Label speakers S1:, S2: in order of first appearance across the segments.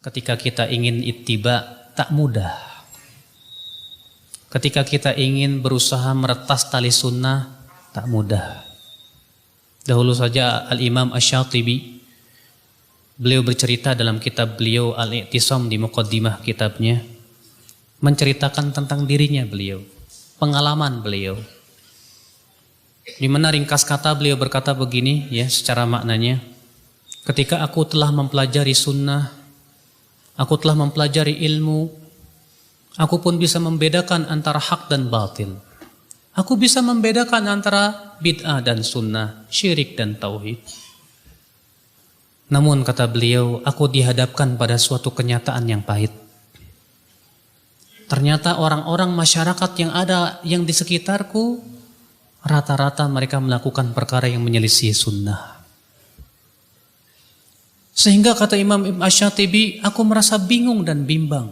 S1: ketika kita ingin ittiba tak mudah. Ketika kita ingin berusaha meretas tali sunnah tak mudah. Dahulu saja Al-Imam Asy-Syatibi, beliau bercerita dalam kitab beliau Al-I'tisam di muqaddimah kitabnya, menceritakan tentang dirinya beliau, pengalaman beliau. Di mana ringkas kata beliau berkata begini ya secara maknanya, ketika aku telah mempelajari sunnah, aku telah mempelajari ilmu, aku pun bisa membedakan antara hak dan batil. Aku bisa membedakan antara bid'ah dan sunnah, syirik dan tauhid. Namun kata beliau, aku dihadapkan pada suatu kenyataan yang pahit. Ternyata orang-orang masyarakat yang ada yang di sekitarku, rata-rata mereka melakukan perkara yang menyelisih sunnah. Sehingga kata Imam Ibn Asy-Syatibi, aku merasa bingung dan bimbang.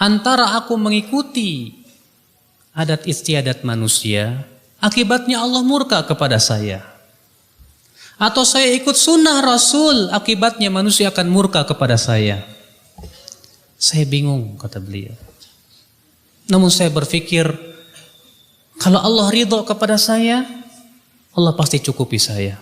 S1: Antara aku mengikuti adat istiadat manusia, akibatnya Allah murka kepada saya. Atau saya ikut sunnah Rasul, akibatnya manusia akan murka kepada saya. Saya bingung, kata beliau. Namun saya berpikir, kalau Allah ridho kepada saya, Allah pasti cukupi saya.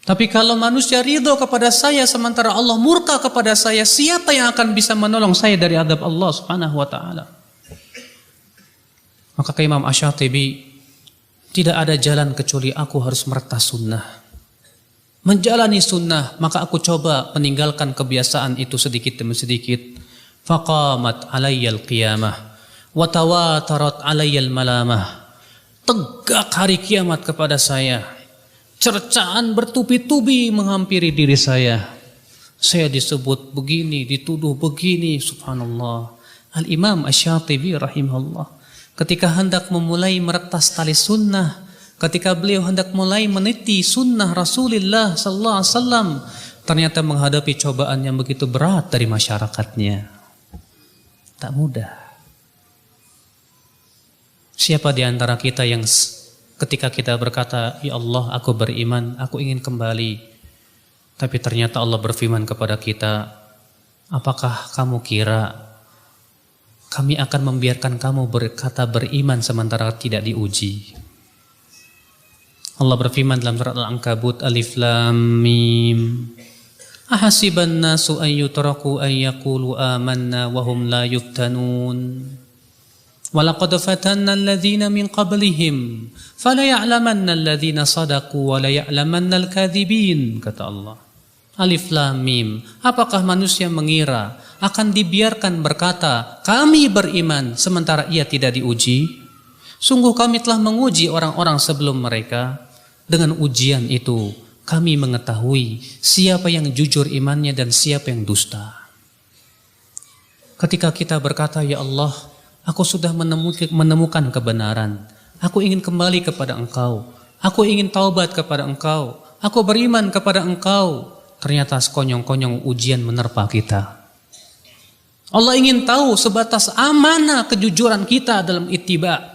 S1: Tapi kalau manusia ridho kepada saya sementara Allah murka kepada saya, siapa yang akan bisa menolong saya dari adab Allah Subhanahu wa taala? Maka ke Imam Asy-Syatibi, tidak ada jalan kecuali aku harus meretas sunnah. Menjalani sunnah, maka aku coba meninggalkan kebiasaan itu sedikit demi sedikit. Faqamat alayyal qiyamah wa tawatarat alayyal malamah. Tegak hari kiamat kepada saya. Cercaan bertubi-tubi menghampiri diri saya. Saya disebut begini, dituduh begini, subhanallah. Al-Imam Asy-Syatibi rahimahullah, ketika hendak memulai meretas tali sunnah, ketika beliau hendak mulai meniti sunnah Rasulullah sallallahu alaihi wasallam, ternyata menghadapi cobaan yang begitu berat dari masyarakatnya. Tak mudah. Siapa di antara kita yang ketika kita berkata, ya Allah aku beriman, aku ingin kembali, tapi ternyata Allah berfirman kepada kita, apakah kamu kira kami akan membiarkan kamu berkata beriman sementara tidak diuji? Allah berfirman dalam surat Al-Ankabut, Alif Lam Mim. Ahasiban nasu an yutraku an yaqulu amanna wa hum la yuftanun. Walaqad fatanna alladhina min qablihim fala ya'lamanna alladhina sadaqu wa la ya'lamanna al-kadhibin, kata Allah. Alif Lam Mim. Apakah manusia mengira akan dibiarkan berkata kami beriman sementara ia tidak diuji? Sungguh kami telah menguji orang-orang sebelum mereka. Dengan ujian itu kami mengetahui siapa yang jujur imannya dan siapa yang dusta. Ketika kita berkata, ya Allah, aku sudah menemukan kebenaran, aku ingin kembali kepada Engkau, aku ingin taubat kepada Engkau, aku beriman kepada Engkau, ternyata sekonyong-konyong ujian menerpa kita. Allah ingin tahu sebatas amanah kejujuran kita dalam ittiba.